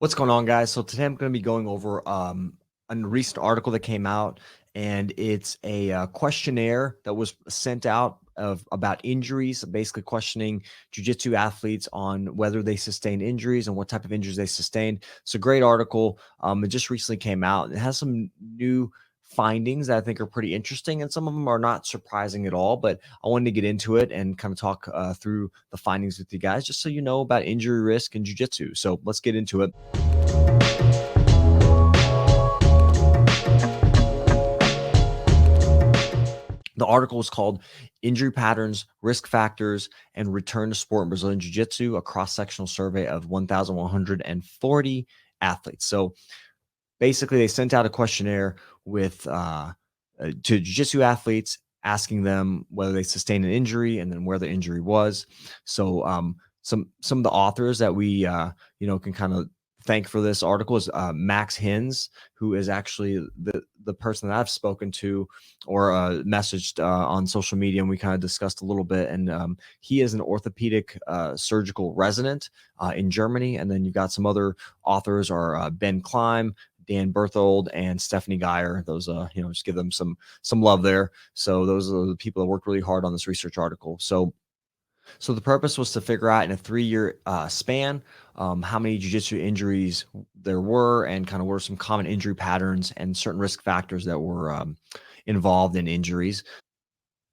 What's going on, guys? So today I'm going to be going over a recent article that came out, and it's a questionnaire that was sent out about injuries, basically questioning jiu-jitsu athletes on whether they sustained injuries and what type of injuries they sustained. It's a great article. It just recently came out. It has some new findings that I think are pretty interesting, and some of them are not surprising at all. But I wanted to get into it and kind of talk through the findings with you guys, just so you know about injury risk in jiu-jitsu. So let's get into it. The article is called Injury Patterns, Risk Factors, and Return to Sport in Brazilian Jiu Jitsu, a cross-sectional survey of 1,140 athletes. So basically, they sent out a questionnaire to jiu-jitsu athletes, asking them whether they sustained an injury and then where the injury was. So some of the authors that we can kind of thank for this article is Max Hinz, who is actually the person that I've spoken to or messaged on social media, and we kind of discussed a little bit. And he is an orthopedic surgical resident in Germany. And then you've got some other authors are Ben Kleim, Dan Berthold, and Stephanie Geyer. Those, just give them some love there. So those are the people that worked really hard on this research article. So the purpose was to figure out in a 3-year span how many jiu-jitsu injuries there were, and kind of what are some common injury patterns and certain risk factors that were involved in injuries.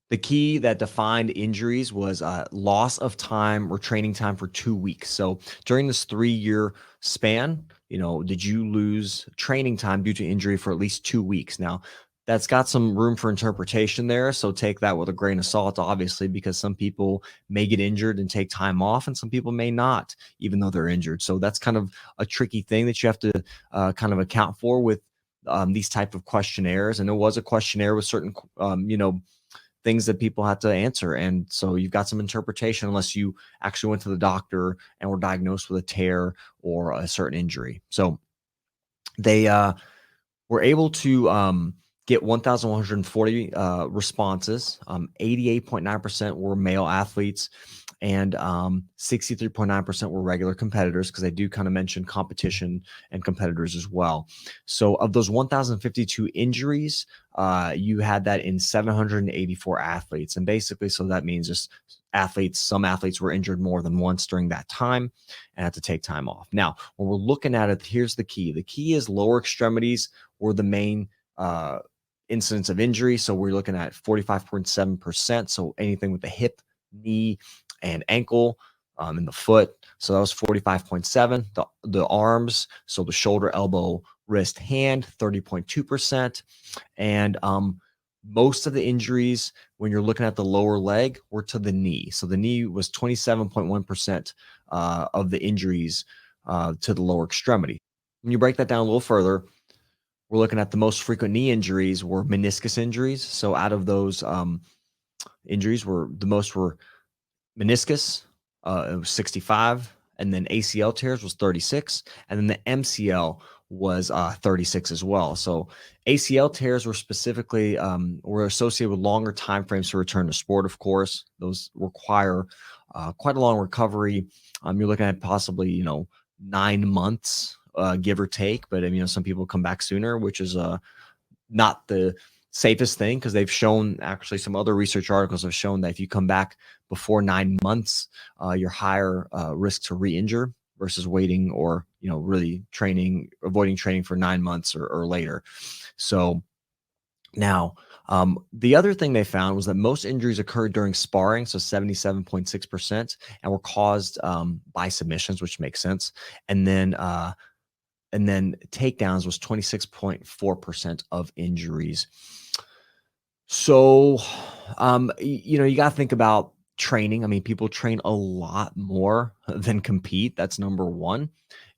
The key that defined injuries was loss of time or training time for 2 weeks. So during this 3-year span, did you lose training time due to injury for at least 2 weeks? Now, that's got some room for interpretation there. So take that with a grain of salt, obviously, because some people may get injured and take time off, and some people may not, even though they're injured. So that's kind of a tricky thing that you have to kind of account for with these type of questionnaires. And it was a questionnaire with certain, things that people had to answer. And so you've got some interpretation unless you actually went to the doctor and were diagnosed with a tear or a certain injury. So they were able to get 1,140 responses. 88.9% were male athletes, and 63.9% were regular competitors, because they do kind of mention competition and competitors as well. So of those 1,052 injuries, you had that in 784 athletes. And basically, so that means just some athletes were injured more than once during that time and had to take time off. Now, when we're looking at it, here's the key. The key is lower extremities were the main incidence of injury. So we're looking at 45.7%. So anything with the hip, knee, and ankle, and the foot. So that was 45.7. The arms, so the shoulder, elbow, wrist, hand, 30.2%. And most of the injuries, when you're looking at the lower leg, were to the knee. So the knee was 27.1% of the injuries to the lower extremity. When you break that down a little further, we're looking at the most frequent knee injuries were meniscus injuries. So out of those injuries, the most were meniscus, it was 65, and then ACL tears was 36, and then the MCL was 36 as well. So ACL tears were specifically were associated with longer time frames to return to sport. Of course, those require quite a long recovery. You're looking at possibly 9 months, give or take. But some people come back sooner, which is not the safest thing, because they've shown, actually some other research articles have shown that if you come back before 9 months, you're higher risk to re-injure versus waiting or really avoiding training for 9 months or later. So now, the other thing they found was that most injuries occurred during sparring, so 77.6%, and were caused by submissions, which makes sense. And then takedowns was 26.4% of injuries. So, you got to think about training. I mean, people train a lot more than compete. That's number one.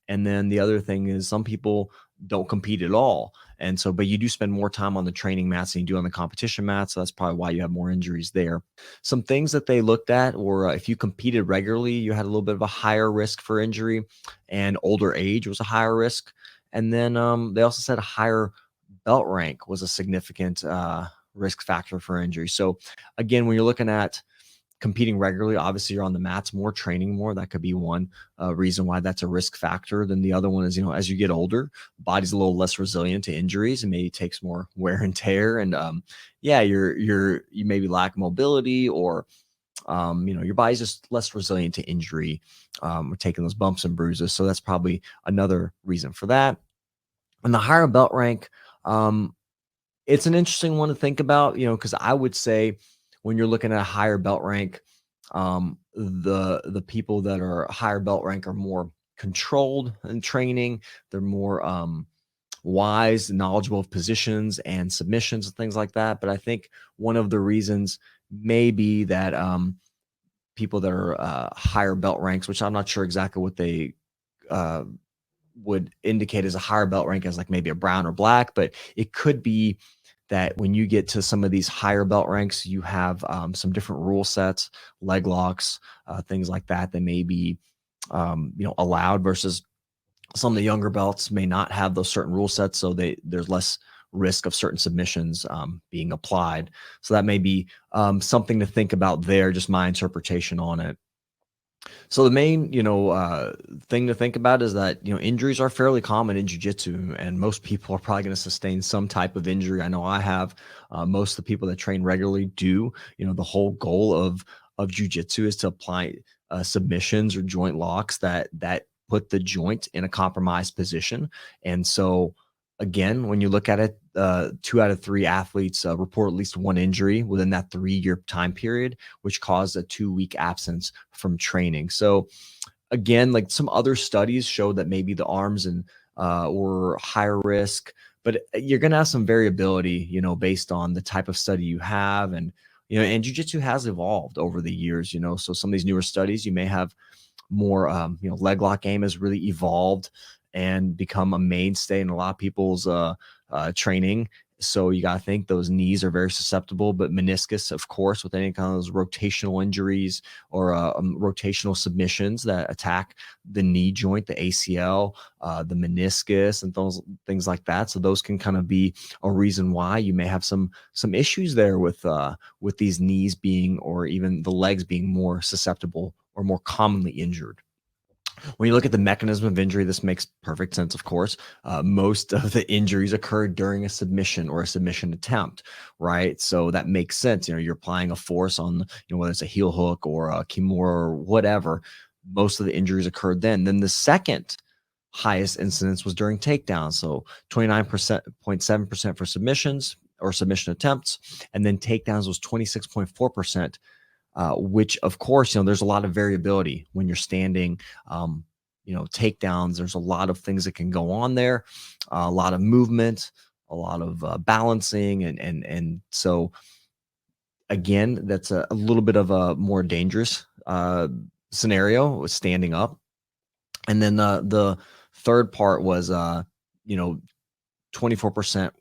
And then the other thing is some people don't compete at all. And so, but you do spend more time on the training mats than you do on the competition mats. So that's probably why you have more injuries there. Some things that they looked at were if you competed regularly, you had a little bit of a higher risk for injury, and older age was a higher risk. And then they also said a higher belt rank was a significant risk factor for injury. So again, when you're looking at competing regularly, obviously you're on the mats more, training more. That could be one reason why that's a risk factor. Then the other one is, as you get older, body's a little less resilient to injuries and maybe takes more wear and tear. And yeah, you maybe lack mobility, or your body's just less resilient to injury, or taking those bumps and bruises. So that's probably another reason for that. And the higher belt rank, it's an interesting one to think about, because I would say when you're looking at a higher belt rank, the people that are higher belt rank are more controlled in training. They're more wise, knowledgeable of positions and submissions and things like that. But I think one of the reasons may be that people that are higher belt ranks, which I'm not sure exactly what they would indicate as a higher belt rank, as like maybe a brown or black, but it could be that when you get to some of these higher belt ranks, you have some different rule sets, leg locks, things like that may be allowed, versus some of the younger belts may not have those certain rule sets, so there's less risk of certain submissions being applied. So that may be something to think about there, just my interpretation on it. So the main, thing to think about is that, injuries are fairly common in jiu-jitsu, and most people are probably going to sustain some type of injury. I know I have. Most of the people that train regularly do. The whole goal of jiu-jitsu is to apply submissions or joint locks that put the joint in a compromised position. And so, again, when you look at it, 2 out of 3 athletes report at least one injury within that 3-year time period, which caused a 2-week absence from training. So again, like some other studies show that maybe the arms and were higher risk, but you're going to have some variability, based on the type of study you have. And, and jiu-jitsu has evolved over the years, so some of these newer studies, you may have more, leg lock game has really evolved and become a mainstay in a lot of people's training. So you got to think those knees are very susceptible, but meniscus, of course, with any kind of those rotational injuries or rotational submissions that attack the knee joint, the ACL, the meniscus, and those things like that. So those can kind of be a reason why you may have some issues there with these knees being, or even the legs being, more susceptible or more commonly injured. When you look at the mechanism of injury, this makes perfect sense, of course. Most of the injuries occur during a submission or a submission attempt, right? So that makes sense. You're applying a force on, whether it's a heel hook or a kimura or whatever. Most of the injuries occurred then. Then the second highest incidence was during takedowns. So 29.7% for submissions or submission attempts. And then takedowns was 26.4%. Which, of course, there's a lot of variability when you're standing, takedowns. There's a lot of things that can go on there, a lot of movement, a lot of balancing. And so, again, that's a little bit of a more dangerous scenario with standing up. And then the third part was, 24%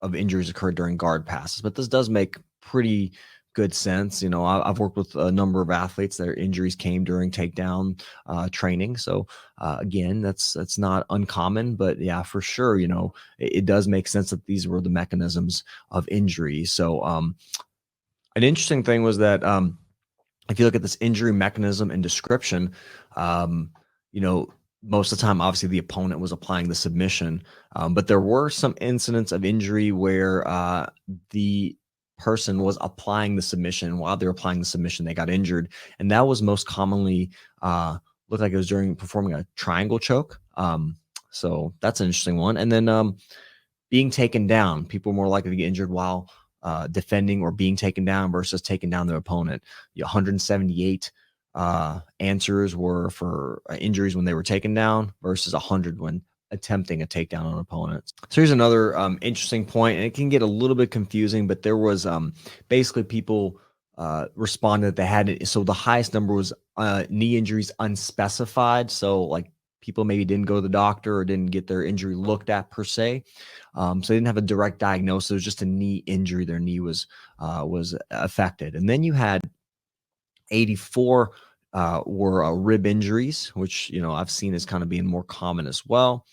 of injuries occurred during guard passes. But this does make pretty good sense. I've worked with a number of athletes their injuries came during takedown training. So again, that's not uncommon, but yeah, for sure, it does make sense that these were the mechanisms of injury. So an interesting thing was that if you look at this injury mechanism and description, most of the time, obviously, the opponent was applying the submission, but there were some incidents of injury where the person was applying the submission. While they were applying the submission, they got injured, and that was most commonly looked like it was during performing a triangle choke. So that's an interesting one. And then being taken down, people are more likely to get injured while defending or being taken down versus taking down their opponent. 178 answers were for injuries when they were taken down versus 100 when attempting a takedown on an opponent. So here's another interesting point, and it can get a little bit confusing, but there was basically people responded that they had it. So the highest number was knee injuries unspecified. So like people maybe didn't go to the doctor or didn't get their injury looked at per se. So they didn't have a direct diagnosis. It was just a knee injury. Their knee was affected. And then you had 84 were rib injuries, which, I've seen as kind of being more common as well.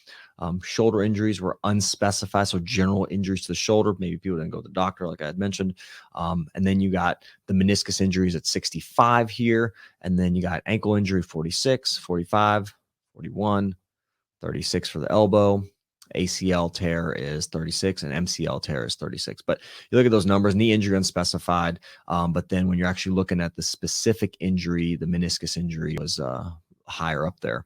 Shoulder injuries were unspecified, so general injuries to the shoulder. Maybe people didn't go to the doctor, like I had mentioned. And then you got the meniscus injuries at 65 here. And then you got ankle injury 46, 45, 41, 36 for the elbow. ACL tear is 36 and MCL tear is 36. But you look at those numbers, knee injury unspecified. But then when you're actually looking at the specific injury, the meniscus injury was higher up there.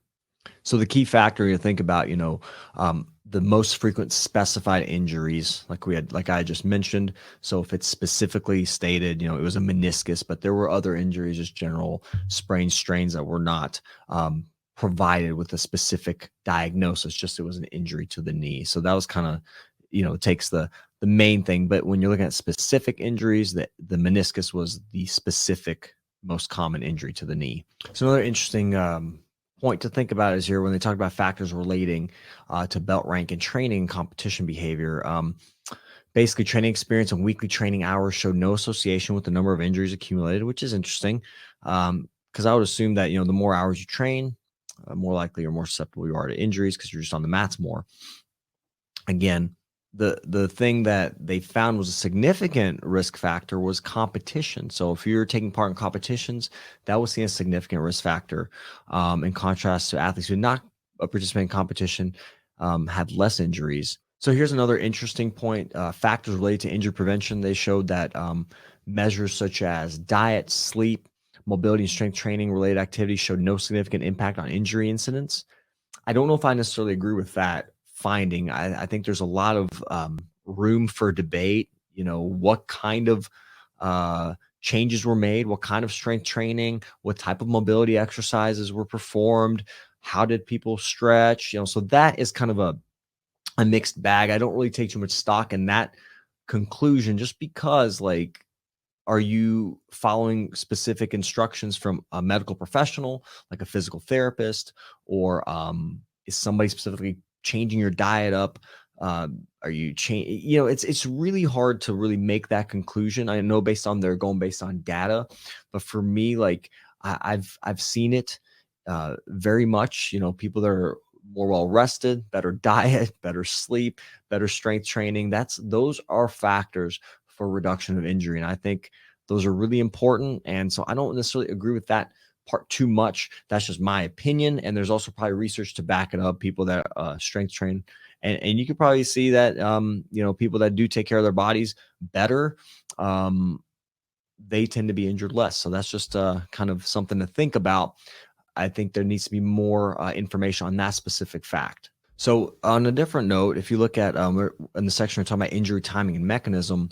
So the key factor to think about, the most frequent specified injuries, like I just mentioned. So if it's specifically stated, it was a meniscus, but there were other injuries, just general sprains, strains that were not provided with a specific diagnosis. Just it was an injury to the knee. So that was kind of, takes the main thing. But when you're looking at specific injuries, the meniscus was the specific most common injury to the knee. So another interesting point to think about is here when they talk about factors relating to belt rank and training competition behavior. Basically, training experience and weekly training hours showed no association with the number of injuries accumulated, which is interesting because I would assume that the more hours you train, more likely or more susceptible you are to injuries because you're just on the mats more. Again, the thing that they found was a significant risk factor was competition. So if you're taking part in competitions, that was seen as a significant risk factor. In contrast to athletes who did not participate in competition, had less injuries. So here's another interesting point. Factors related to injury prevention. They showed that measures such as diet, sleep, mobility, and strength training related activities showed no significant impact on injury incidents. I don't know if I necessarily agree with that finding. I think there's a lot of room for debate. What kind of changes were made, what kind of strength training, what type of mobility exercises were performed, how did people stretch, so that is kind of a mixed bag. I don't really take too much stock in that conclusion just because are you following specific instructions from a medical professional, like a physical therapist, or is somebody specifically changing your diet up? Are you it's really hard to really make that conclusion. I know they're going based on data, but for me, I've seen it very much. People that are more well rested, better diet, better sleep, better strength training. Those are factors for reduction of injury. And I think those are really important. And so I don't necessarily agree with that part too much. That's just my opinion. And there's also probably research to back it up, people that strength train. And you can probably see that, people that do take care of their bodies better, they tend to be injured less. So that's just kind of something to think about. I think there needs to be more information on that specific fact. So on a different note, if you look at in the section we're talking about injury timing and mechanism,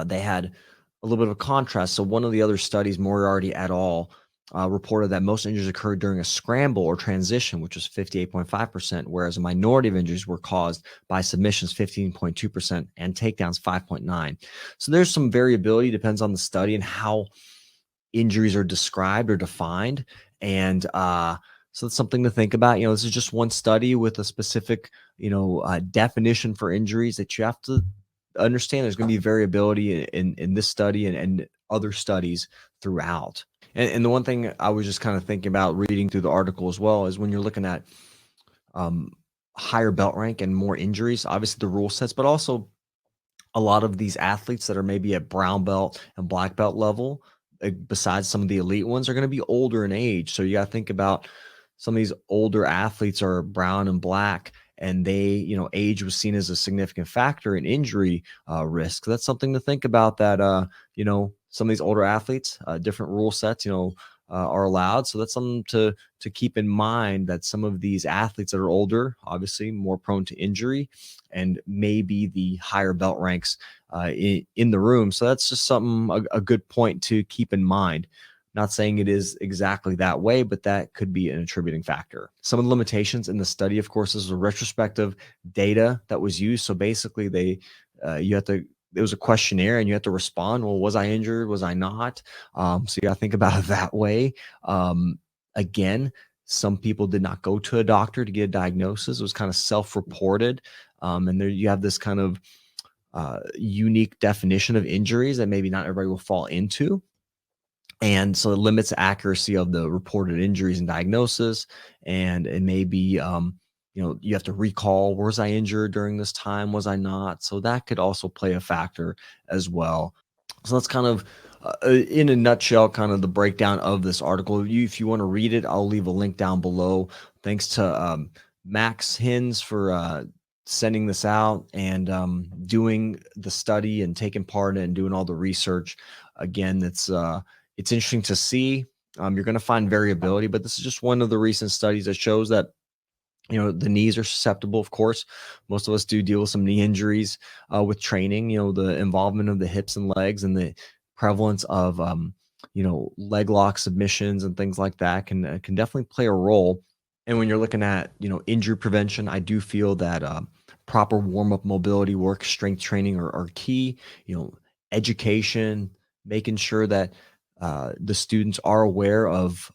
they had a little bit of a contrast. So one of the other studies, Moriarty et al., reported that most injuries occurred during a scramble or transition, which was 58.5%, whereas a minority of injuries were caused by submissions, 15.2%, and takedowns, 5.9%. So there's some variability, depends on the study and how injuries are described or defined. And so it's something to think about. This is just one study with a specific, definition for injuries that you have to understand. There's going to be variability in this study and other studies throughout. And the one thing I was just kind of thinking about reading through the article as well is when you're looking at higher belt rank and more injuries, obviously the rule sets, but also a lot of these athletes that are maybe at brown belt and black belt level, besides some of the elite ones, are going to be older in age. So you got to think about some of these older athletes are brown and black, and they, age was seen as a significant factor in injury risk. That's something to think about, that, some of these older athletes, different rule sets, are allowed. So that's something to keep in mind, that some of these athletes that are older, obviously more prone to injury, and maybe the higher belt ranks in the room. So that's just something, a good point to keep in mind. Not saying it is exactly that way, but that could be an attributing factor. Some of the limitations in the study, of course, is a retrospective data that was used. So basically it was a questionnaire and you have to respond. Well, was I injured? Was I not? So you got to think about it that way. Again, some people did not go to a doctor to get a diagnosis. It was kind of self-reported. And there you have this kind of unique definition of injuries that maybe not everybody will fall into. And so it limits the accuracy of the reported injuries and diagnosis. And it may be, you have to recall, was I injured during this time? Was I not? So that could also play a factor as well. So that's kind of, in a nutshell, kind of the breakdown of this article. If you want to read it, I'll leave a link down below. Thanks to Max Hinz for sending this out and doing the study and taking part in and doing all the research. Again, it's interesting to see. You're going to find variability, but this is just one of the recent studies that shows that the knees are susceptible. Of course, most of us do deal with some knee injuries with training. The involvement of the hips and legs and the prevalence of leg lock submissions and things like that can definitely play a role. And when you're looking at injury prevention, I do feel that proper warm up, mobility work, strength training are key. Education, making sure that the students are aware of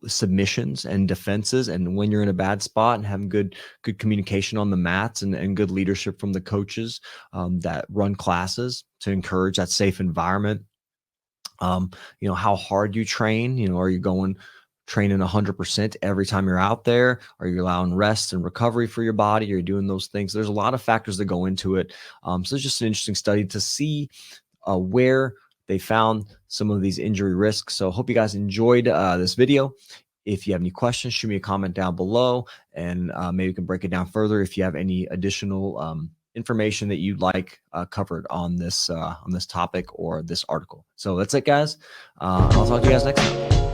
submissions and defenses, and when you're in a bad spot, and having good communication on the mats and good leadership from the coaches that run classes to encourage that safe environment. How hard you train. Are you training 100% every time you're out there? Are you allowing rest and recovery for your body? Are you doing those things? There's a lot of factors that go into it. So it's just an interesting study to see where they found some of these injury risks. So hope you guys enjoyed this video. If you have any questions, shoot me a comment down below, and maybe we can break it down further if you have any additional information that you'd like covered on this topic or this article. So that's it, guys. I'll talk to you guys next time.